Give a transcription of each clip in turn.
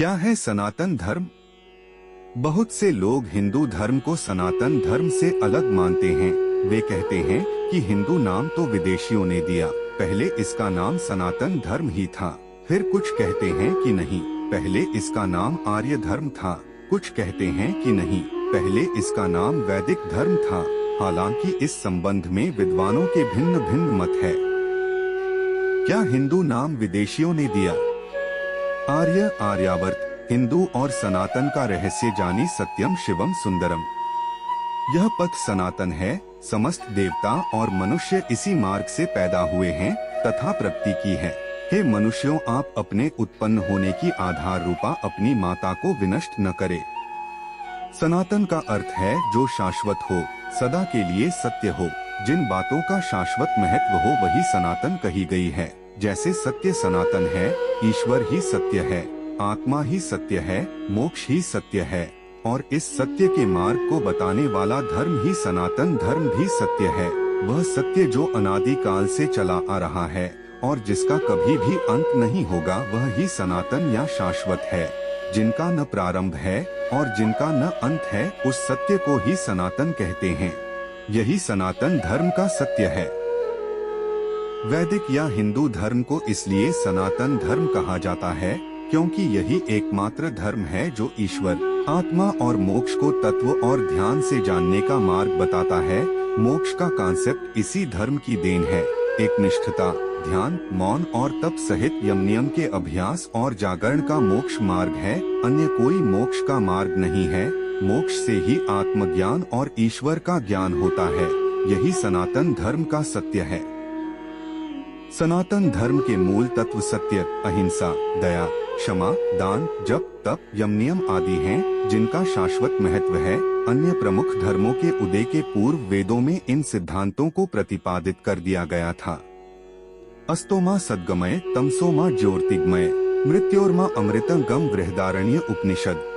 क्या है सनातन धर्म? बहुत से लोग हिंदू धर्म को सनातन धर्म से अलग मानते हैं। वे कहते हैं कि हिंदू नाम तो विदेशियों ने दिया, पहले इसका नाम सनातन धर्म ही था। फिर कुछ कहते हैं कि नहीं, पहले इसका नाम आर्य धर्म था। कुछ कहते हैं कि नहीं, पहले इसका नाम वैदिक धर्म था। हालांकि इस संबंध में विद्वानों के भिन्न भिन्न मत है। क्या हिंदू नाम विदेशियों ने दिया? आर्य, आर्यावर्त, हिंदू और सनातन का रहस्य जानी सत्यम शिवम सुंदरम। यह पथ सनातन है। समस्त देवता और मनुष्य इसी मार्ग से पैदा हुए हैं तथा प्रगति की है। हे मनुष्यों, आप अपने उत्पन्न होने की आधार रूपा अपनी माता को विनष्ट न करे। सनातन का अर्थ है जो शाश्वत हो, सदा के लिए सत्य हो। जिन बातों का शाश्वत महत्व हो वही सनातन कही गई है। जैसे सत्य सनातन है, ईश्वर ही सत्य है, आत्मा ही सत्य है, मोक्ष ही सत्य है, और इस सत्य के मार्ग को बताने वाला धर्म ही सनातन धर्म भी सत्य है। वह सत्य जो अनादि काल से चला आ रहा है और जिसका कभी भी अंत नहीं होगा, वह ही सनातन या शाश्वत है। जिनका न प्रारंभ है और जिनका न अंत है, उस सत्य को ही सनातन कहते हैं। यही सनातन धर्म का सत्य है। वैदिक या हिंदू धर्म को इसलिए सनातन धर्म कहा जाता है क्योंकि यही एकमात्र धर्म है जो ईश्वर, आत्मा और मोक्ष को तत्व और ध्यान से जानने का मार्ग बताता है। मोक्ष का कॉन्सेप्ट इसी धर्म की देन है। एक निष्ठता, ध्यान, मौन और तप सहित यम नियम के अभ्यास और जागरण का मोक्ष मार्ग है। अन्य कोई मोक्ष का मार्ग नहीं है। मोक्ष से ही आत्मज्ञान और ईश्वर का ज्ञान होता है। यही सनातन धर्म का सत्य है। सनातन धर्म के मूल तत्व सत्य, अहिंसा, दया, क्षमा, दान, जप, तप, यम नियम आदि हैं, जिनका शाश्वत महत्व है। अन्य प्रमुख धर्मों के उदय के पूर्व वेदों में इन सिद्धांतों को प्रतिपादित कर दिया गया था। अस्तोमा सद्गमय, तमसोमा ज्योतिर्गमय, मृत्योर्मा अमृतंगम बृहदारण्य उपनिषद।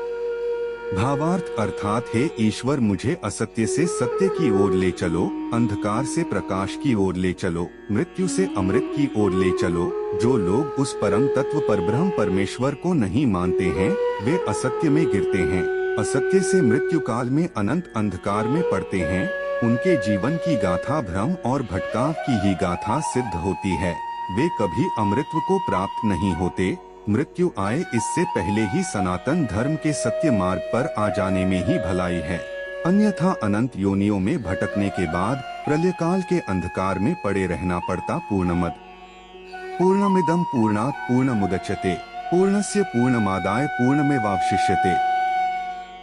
भावार्थ अर्थात हे ईश्वर, मुझे असत्य से सत्य की ओर ले चलो, अंधकार से प्रकाश की ओर ले चलो, मृत्यु से अमृत की ओर ले चलो। जो लोग उस परम तत्व परब्रह्म परमेश्वर को नहीं मानते हैं, वे असत्य में गिरते हैं। असत्य से मृत्यु काल में अनंत अंधकार में पड़ते हैं। उनके जीवन की गाथा भ्रम और भटकाव की ही गाथा सिद्ध होती है। वे कभी अमृत को प्राप्त नहीं होते। मृत्यु आए इससे पहले ही सनातन धर्म के सत्य मार्ग पर आ जाने में ही भलाई है। अन्यथा अनंत योनियों में भटकने के बाद प्रलय काल के अंधकार में पड़े रहना पड़ता। पूर्णमद पूर्णमिदं पूर्णात् पूर्णमुदच्यते पूर्णस्य पूर्णमादाय पूर्णमेवावशिष्यते।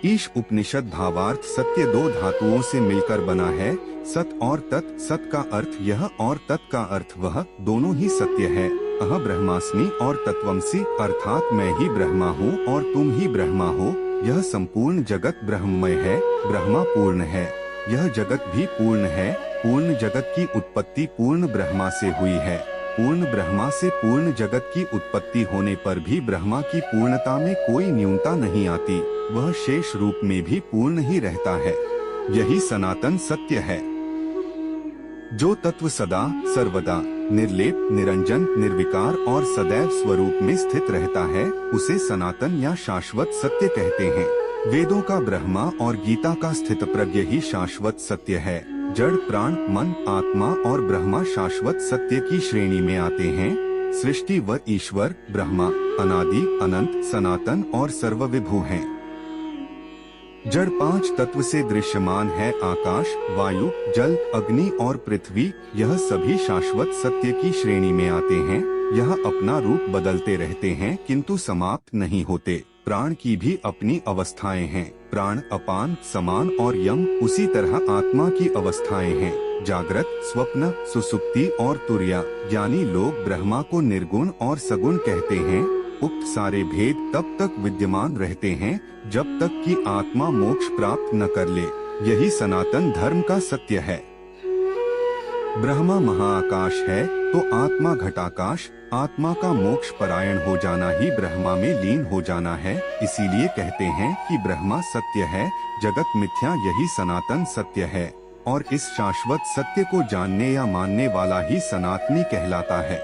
ईश उपनिषद। भावार्थ सत्य दो धातुओं से मिलकर बना है, सत और तत्। सत का अर्थ यह और तत् का अर्थ वह, दोनों ही सत्य है। अह ब्रह्मास्मि और तत्वमसि अर्थात मैं ही ब्रह्मा हूँ और तुम ही ब्रह्मा हो। यह संपूर्ण जगत ब्रह्ममय है, ब्रह्मा पूर्ण है। यह जगत भी पूर्ण है। पूर्ण जगत की उत्पत्ति पूर्ण ब्रह्मा से हुई है। पूर्ण ब्रह्मा से पूर्ण जगत की उत्पत्ति होने पर भी ब्रह्मा की पूर्णता में कोई न्यूनता नहीं आती। वह शेष रूप में भी पूर्ण ही रहता है। यही सनातन सत्य है। जो तत्व सदा सर्वदा निर्लेप, निरंजन, निर्विकार और सदैव स्वरूप में स्थित रहता है, उसे सनातन या शाश्वत सत्य कहते हैं। वेदों का ब्रह्मा और गीता का स्थित प्रज्ञ ही शाश्वत सत्य है। जड़, प्राण, मन, आत्मा और ब्रह्मा शाश्वत सत्य की श्रेणी में आते हैं। सृष्टि व ईश्वर, ब्रह्मा अनादि, अनंत, सनातन और सर्वविभू हैं। जड़ पांच तत्व से दृश्यमान है। आकाश, वायु, जल, अग्नि और पृथ्वी। यह सभी शाश्वत सत्य की श्रेणी में आते हैं। यह अपना रूप बदलते रहते हैं किंतु समाप्त नहीं होते। प्राण की भी अपनी अवस्थाएं हैं। प्राण, अपान, समान और यम। उसी तरह आत्मा की अवस्थाएं हैं, जागृत, स्वप्न, सुसुप्ति और तुर्या। ज्ञानी लोग ब्रह्मा को निर्गुण और सगुण कहते हैं। उक्त सारे भेद तब तक विद्यमान रहते हैं जब तक कि आत्मा मोक्ष प्राप्त न कर ले। यही सनातन धर्म का सत्य है। ब्रह्मा महाआकाश है तो आत्मा घटाकाश। आत्मा का मोक्ष परायण हो जाना ही ब्रह्मा में लीन हो जाना है। इसीलिए कहते हैं कि ब्रह्मा सत्य है, जगत मिथ्या। यही सनातन सत्य है और इस शाश्वत सत्य को जानने या मानने वाला ही सनातनी कहलाता है।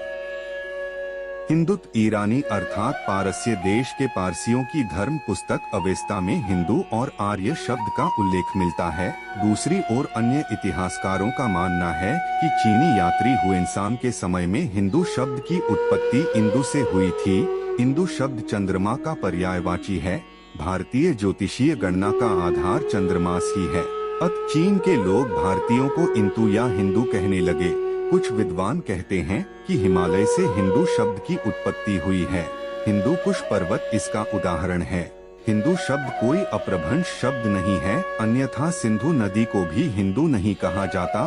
हिंदुत्व ईरानी अर्थात पारस्य देश के पारसियों की धर्म पुस्तक अवेस्ता में हिंदू और आर्य शब्द का उल्लेख मिलता है। दूसरी ओर अन्य इतिहासकारों का मानना है कि चीनी यात्री हुएनसांग के समय में हिंदू शब्द की उत्पत्ति इंदु से हुई थी। इंदु शब्द चंद्रमा का पर्यायवाची है। भारतीय ज्योतिषीय गणना का आधार चंद्रमास ही है। अत चीन के लोग भारतीयों को इंतु या हिंदू कहने लगे। कुछ विद्वान कहते हैं कि हिमालय से हिंदू शब्द की उत्पत्ति हुई है। हिंदू कुश पर्वत इसका उदाहरण है। हिंदू शब्द कोई अपभ्रंश शब्द नहीं है, अन्यथा सिंधु नदी को भी हिंदू नहीं कहा जाता।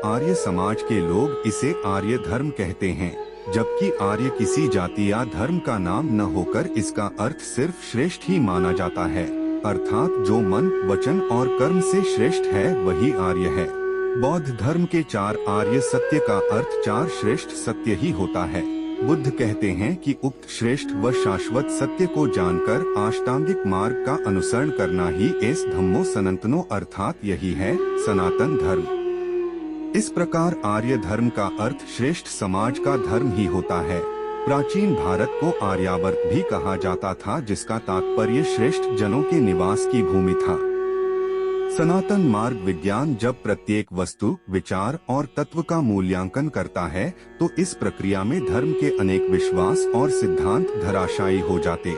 आर्य समाज के लोग इसे आर्य धर्म कहते हैं, जबकि आर्य किसी जाति या धर्म का नाम न होकर इसका अर्थ सिर्फ श्रेष्ठ ही माना जाता है, अर्थात जो मन, वचन और कर्म से श्रेष्ठ है वही आर्य है। बौद्ध धर्म के 4 आर्य सत्य का अर्थ 4 श्रेष्ठ सत्य ही होता है। बुद्ध कहते हैं कि उक्त श्रेष्ठ व शाश्वत सत्य को जानकर अष्टांगिक मार्ग का अनुसरण करना ही एस धम्मो सनातनो अर्थात यही है सनातन धर्म। इस प्रकार आर्य धर्म का अर्थ श्रेष्ठ समाज का धर्म ही होता है। प्राचीन भारत को आर्यावर्त भी कहा जाता था, जिसका तात्पर्य श्रेष्ठ जनों के निवास की भूमि था। सनातन मार्ग विज्ञान जब प्रत्येक वस्तु, विचार और तत्व का मूल्यांकन करता है तो इस प्रक्रिया में धर्म के अनेक विश्वास और सिद्धांत धराशायी हो जाते